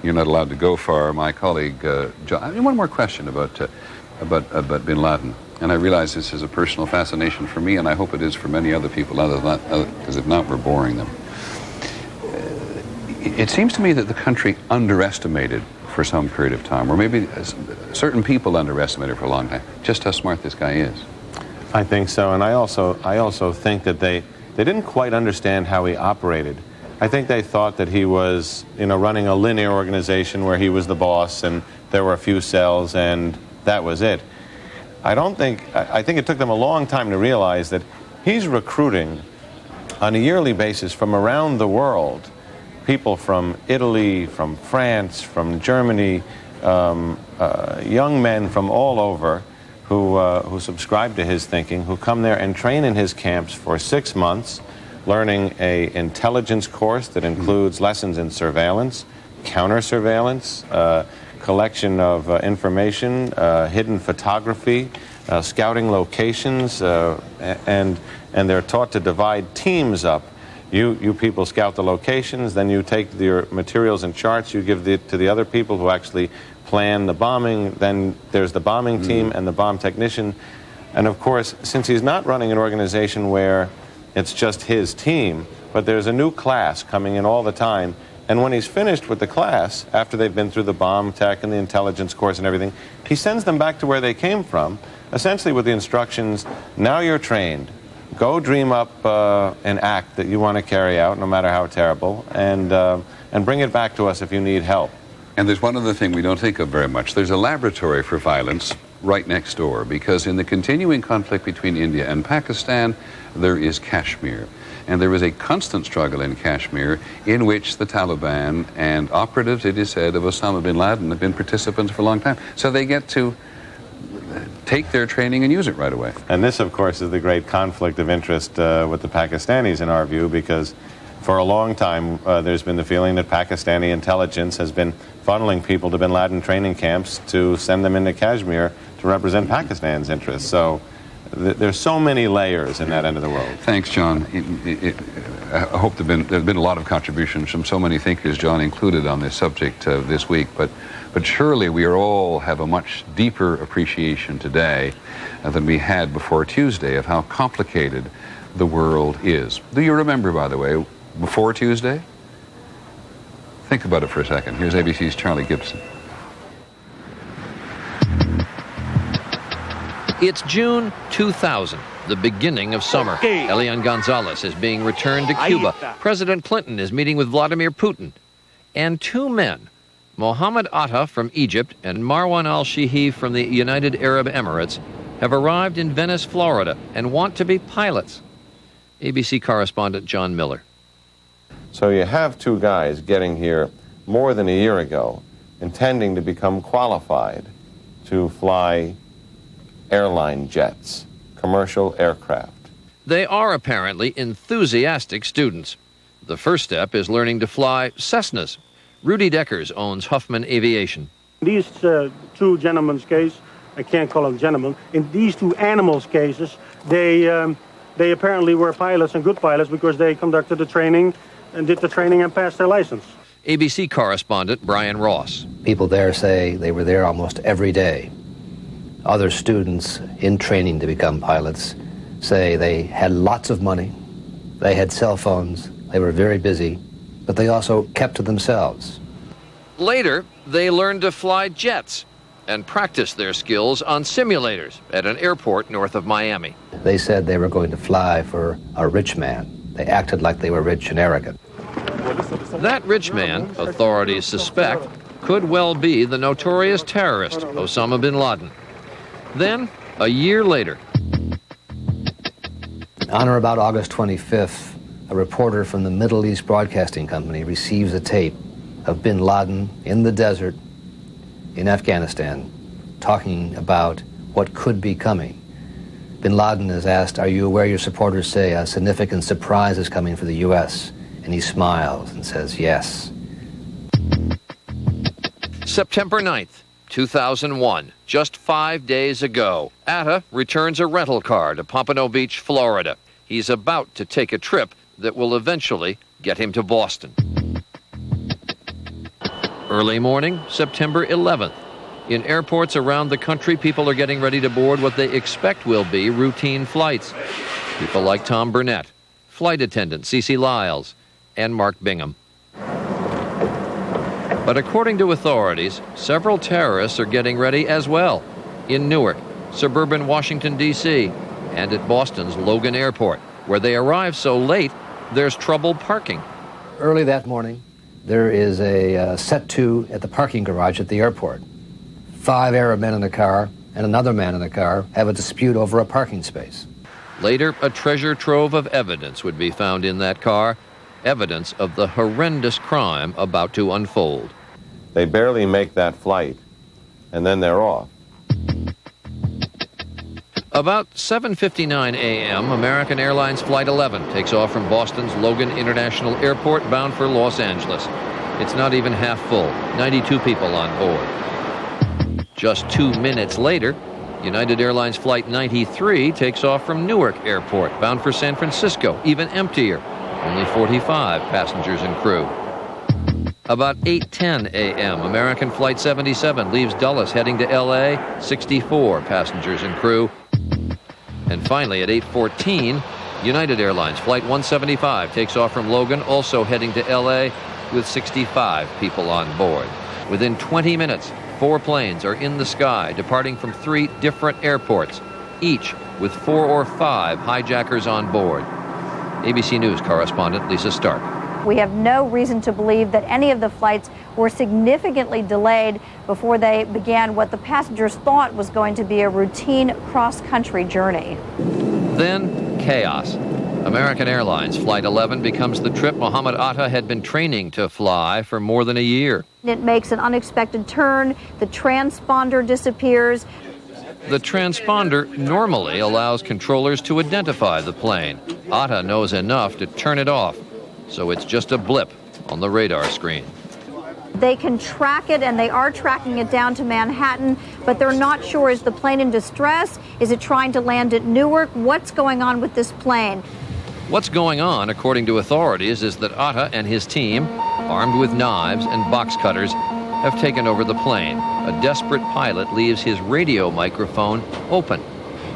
you're not allowed to go far. My colleague, John, one more question about Bin Laden. And I realize this is a personal fascination for me, and I hope it is for many other people, other than that, because if not, we're boring them. It seems to me that the country underestimated for some period of time, or maybe certain people underestimated for a long time, just how smart this guy is. I think so, and I also think that they didn't quite understand how he operated. I think they thought that he was, running a linear organization where he was the boss and there were a few cells and that was it. I think it took them a long time to realize that he's recruiting on a yearly basis from around the world, people from Italy, from France, from Germany, young men from all over who subscribe to his thinking, who come there and train in his camps for 6 months, learning an intelligence course that includes lessons in surveillance, counter-surveillance, collection of information, hidden photography, scouting locations, and they're taught to divide teams up. You people scout the locations, then you take your materials and charts, you give it to the other people who actually plan the bombing, then there's the bombing team and the bomb technician. And of course, since he's not running an organization where it's just his team, but there's a new class coming in all the time, and when he's finished with the class, after they've been through the bomb tech and the intelligence course and everything, he sends them back to where they came from, essentially with the instructions, now you're trained. Go dream up an act that you want to carry out, no matter how terrible, and bring it back to us if you need help. And there's one other thing we don't think of very much. There's a laboratory for violence right next door, because in the continuing conflict between India and Pakistan, there is Kashmir. And there is a constant struggle in Kashmir in which the Taliban and operatives, it is said, of Osama Bin Laden have been participants for a long time. So they get to take their training and use it right away. And this, of course, is the great conflict of interest with the Pakistanis, in our view, because for a long time there's been the feeling that Pakistani intelligence has been funneling people to Bin Laden training camps to send them into Kashmir to represent Pakistan's interests. So there's so many layers in that end of the world. Thanks, John. I hope there's been a lot of contributions from so many thinkers, John included, on this subject this week. But surely we all have a much deeper appreciation today than we had before Tuesday of how complicated the world is. Do you remember, by the way, before Tuesday? Think about it for a second. Here's ABC's Charlie Gibson. It's June 2000, the beginning of summer. Elian Gonzalez is being returned to Cuba. President Clinton is meeting with Vladimir Putin. And two men, Mohammed Atta from Egypt and Marwan al-Shihi from the United Arab Emirates, have arrived in Venice, Florida, and want to be pilots. ABC correspondent John Miller. So you have two guys getting here more than a year ago, intending to become qualified to fly airline jets, commercial aircraft. They are apparently enthusiastic students. The first step is learning to fly Cessnas. Rudy Deckers owns Huffman Aviation. These two gentlemen's case, I can't call them gentlemen, in these two animals' cases, they apparently were pilots and good pilots because they conducted the training and did the training and passed their license. ABC correspondent Brian Ross. People there say they were there almost every day. Other students in training to become pilots say they had lots of money, they had cell phones, they were very busy, but they also kept to themselves. Later, they learned to fly jets and practiced their skills on simulators at an airport north of Miami. They said they were going to fly for a rich man. They acted like they were rich and arrogant. That rich man, authorities suspect, could well be the notorious terrorist Osama Bin Laden. Then, a year later. On or about August 25th, a reporter from the Middle East Broadcasting Company receives a tape of Bin Laden in the desert in Afghanistan talking about what could be coming. Bin Laden is asked, "Are you aware your supporters say a significant surprise is coming for the U.S.?" And he smiles and says, "Yes." September 9th, 2001, just 5 days ago, Atta returns a rental car to Pompano Beach, Florida. He's about to take a trip that will eventually get him to Boston. Early morning, September 11th. In airports around the country, people are getting ready to board what they expect will be routine flights. People like Tom Burnett, flight attendant Cece Lyles, and Mark Bingham. But according to authorities, several terrorists are getting ready as well. In Newark, suburban Washington, D.C., and at Boston's Logan Airport, where they arrive so late, there's trouble parking. Early that morning, there is a set to at the parking garage at the airport. 5 Arab men in a car and another man in a car have a dispute over a parking space. Later, a treasure trove of evidence would be found in that car, evidence of the horrendous crime about to unfold. They barely make that flight, and then they're off. About 7:59 a.m., American Airlines Flight 11 takes off from Boston's Logan International Airport bound for Los Angeles. It's not even half full, 92 people on board. Just 2 minutes later, United Airlines Flight 93 takes off from Newark Airport bound for San Francisco, even emptier, only 45 passengers and crew. About 8:10 a.m., American Flight 77 leaves Dulles heading to L.A., 64 passengers and crew. And finally, at 8:14, United Airlines Flight 175 takes off from Logan, also heading to L.A., with 65 people on board. Within 20 minutes, 4 planes are in the sky, departing from 3 different airports, each with 4 or 5 hijackers on board. ABC News correspondent Lisa Stark. We have no reason to believe that any of the flights were significantly delayed before they began what the passengers thought was going to be a routine cross-country journey. Then, chaos. American Airlines Flight 11 becomes the trip Mohammed Atta had been training to fly for more than a year. It makes an unexpected turn, the transponder disappears. The transponder normally allows controllers to identify the plane. Atta knows enough to turn it off, so it's just a blip on the radar screen. They can track it, and they are tracking it down to Manhattan, but they're not sure. Is the plane in distress? Is it trying to land at Newark? What's going on with this plane? What's going on, according to authorities, is that Atta and his team, armed with knives and box cutters, have taken over the plane. A desperate pilot leaves his radio microphone open.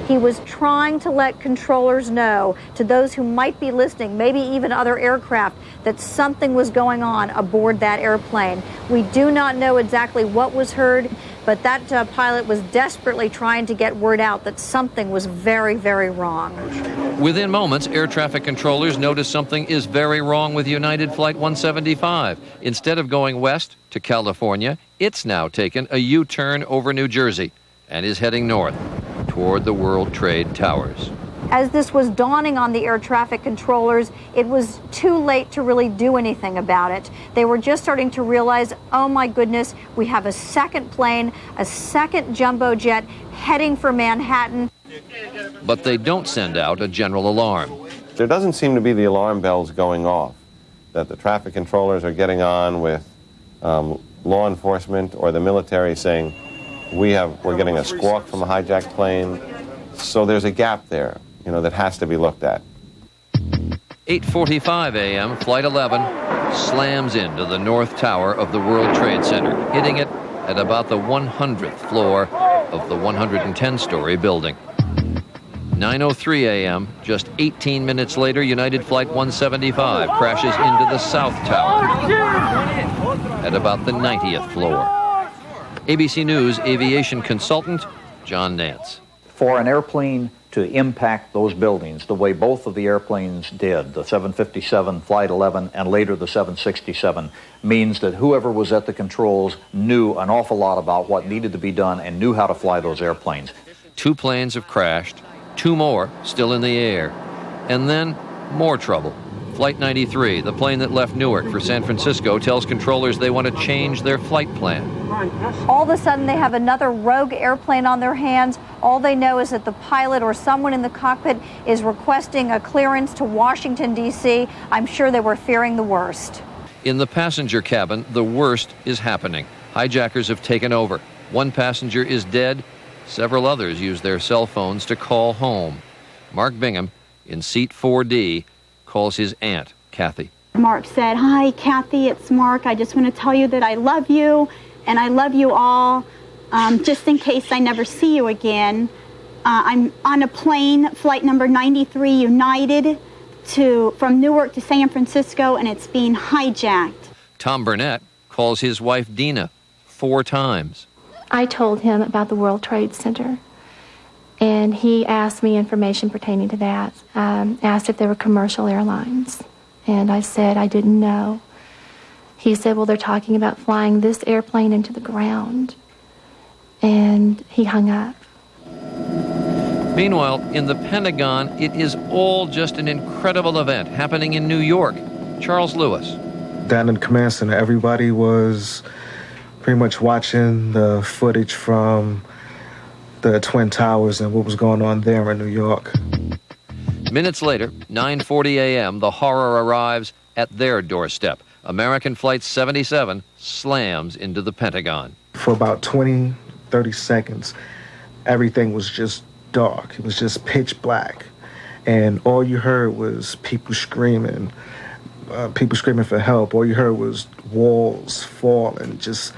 He was trying to let controllers know, to those who might be listening, maybe even other aircraft, that something was going on aboard that airplane. We do not know exactly what was heard, but that pilot was desperately trying to get word out that something was very, very wrong. Within moments, air traffic controllers notice something is very wrong with United Flight 175. Instead of going west to California, it's now taken a U-turn over New Jersey and is heading north toward the World Trade Towers. As this was dawning on the air traffic controllers, it was too late to really do anything about it. They were just starting to realize, oh my goodness, we have a second plane, a second jumbo jet heading for Manhattan. But they don't send out a general alarm. There doesn't seem to be the alarm bells going off, that the traffic controllers are getting on with law enforcement or the military saying, we're getting a squawk from a hijacked plane. So there's a gap there, that has to be looked at. 8:45 a.m., Flight 11 slams into the North Tower of the World Trade Center, hitting it at about the 100th floor of the 110-story building. 9:03 a.m., just 18 minutes later, United Flight 175 crashes into the South Tower at about the 90th floor. ABC News aviation consultant John Nance. For an airplane to impact those buildings the way both of the airplanes did, the 757 Flight 11 and later the 767, means that whoever was at the controls knew an awful lot about what needed to be done and knew how to fly those airplanes. 2 planes have crashed, 2 more still in the air, and then more trouble. Flight 93, the plane that left Newark for San Francisco, tells controllers they want to change their flight plan. All of a sudden, they have another rogue airplane on their hands. All they know is that the pilot or someone in the cockpit is requesting a clearance to Washington, D.C. I'm sure they were fearing the worst. In the passenger cabin, the worst is happening. Hijackers have taken over. 1 passenger is dead. Several others use their cell phones to call home. Mark Bingham, in seat 4D, calls his aunt, Kathy. Mark said, "Hi, Kathy, it's Mark. I just want to tell you that I love you, and I love you all. Just in case I never see you again, I'm on a plane, flight number 93 United, from Newark to San Francisco, and it's being hijacked." Tom Burnett calls his wife Dina 4 times. I told him about the World Trade Center, and he asked me information pertaining to that. Asked if there were commercial airlines, and I said I didn't know. He said, well, they're talking about flying this airplane into the ground, and he hung up. Meanwhile, in the Pentagon, it is all just an incredible event happening in New York. Charles Lewis. Down in the command center, everybody was pretty much watching the footage from the Twin Towers and what was going on there in New York. Minutes later, 9:40 a.m., the horror arrives at their doorstep. American Flight 77 slams into the Pentagon. For about 20, 30 seconds, everything was just dark. It was just pitch black. And all you heard was people screaming for help. All you heard was walls falling, just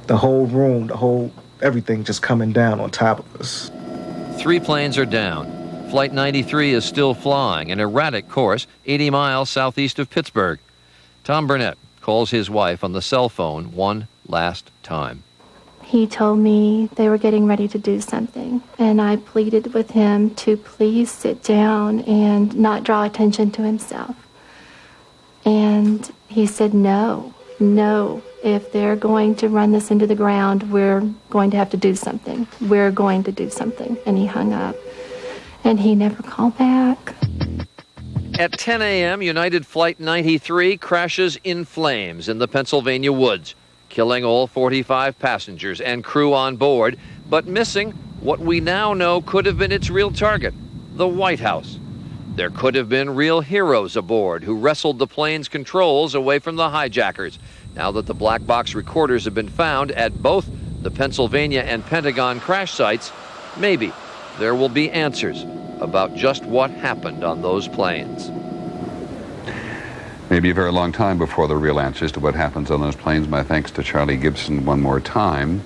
the whole room, everything just coming down on top of us. 3 planes are down. Flight 93 is still flying, an erratic course 80 miles southeast of Pittsburgh. Tom Burnett calls his wife on the cell phone one last time. He told me they were getting ready to do something, and I pleaded with him to please sit down and not draw attention to himself. And he said, no, if they're going to run this into the ground, we're going to have to do something. We're going to do something. And he hung up, and he never called back. At 10 a.m., United Flight 93 crashes in flames in the Pennsylvania woods, killing all 45 passengers and crew on board, but missing what we now know could have been its real target, the White House. There could have been real heroes aboard who wrestled the plane's controls away from the hijackers. Now that the black box recorders have been found at both the Pennsylvania and Pentagon crash sites, maybe there will be answers about just what happened on those planes. Maybe a very long time before the real answers to what happens on those planes. My thanks to Charlie Gibson one more time.